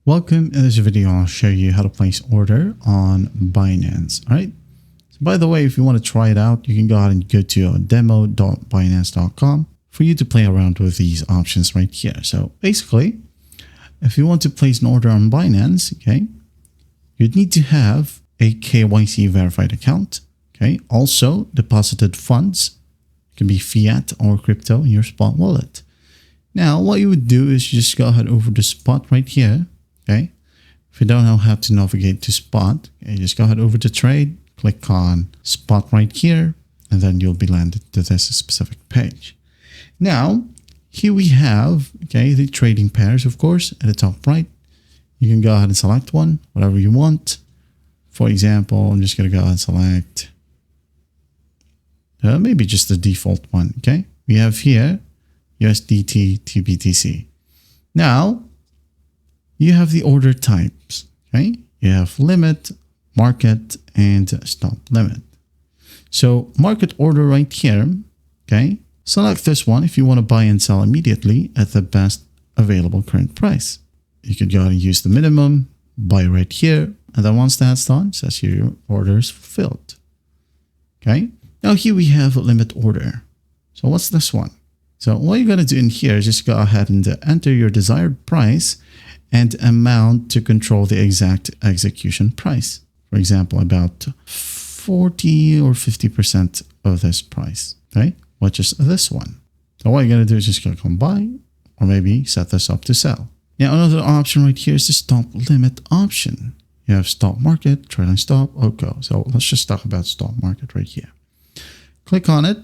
Welcome. In this video, I'll show you how to place order on Binance. All right. So by the way, if you want to try it out, you can go ahead and go to demo.binance.com for you to play around with these options right here. So basically, if you want to place an order on Binance, okay, you'd need to have a KYC verified account. Okay. Also deposited funds. It can be fiat or crypto in your spot wallet. Now, what you would do is just go ahead over to spot right here. Okay. If you don't know how to navigate to spot, okay, just go ahead over to trade, click on spot right here, and then you'll be landed to this specific page. Now, here we have, okay, the trading pairs, of course, at the top right. You can go ahead and select one, whatever you want. For example, I'm just going to go ahead and select maybe just the default one. Okay. We have here USDT to BTC. Now, you have the order types, okay? You have limit, market, and stop limit. So market order right here, okay? Select this one if you want to buy and sell immediately at the best available current price. You could go ahead and use the minimum, buy right here, and then once that's done, it says here your order is fulfilled, okay? Now here we have a limit order. So what's this one? So what you're going to do in here is just go ahead and enter your desired price and amount to control the exact execution price. For example, about 40 or 50% of this price, okay? Which is this one. So what you're going to do is just click on buy, or maybe set this up to sell. Now, another option right here is the stop limit option. You have stop market, trailing stop, OCO. So let's just talk about stop market right here. Click on it.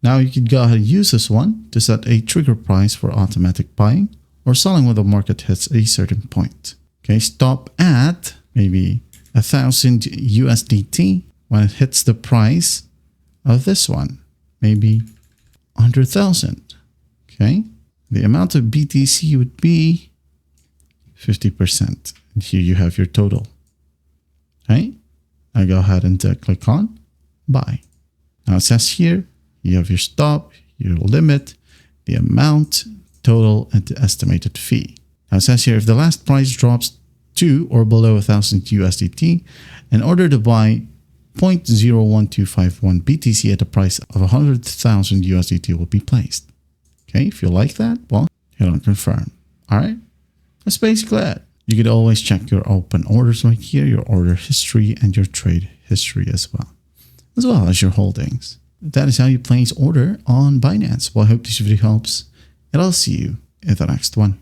Now you can go ahead and use this one to set a trigger price for automatic buying or selling when the market hits a certain point. Okay, stop at maybe 1,000 USDT when it hits the price of this one, maybe 100,000. Okay, the amount of BTC would be 50%. And here you have your total. Okay, I go ahead and click on buy. Now it says here, you have your stop, your limit, the amount, total, and the estimated fee. Now it says here, if the last price drops to or below 1,000 USDT, in order to buy 0.01251 BTC at a price of 100,000 USDT will be placed. Okay, if you like that, well, hit on confirm. All right, that's basically it. You could always check your open orders right here, your order history, and your trade history as well as your holdings. That is how you place order on Binance. Well, I hope this video helps, and I'll see you in the next one.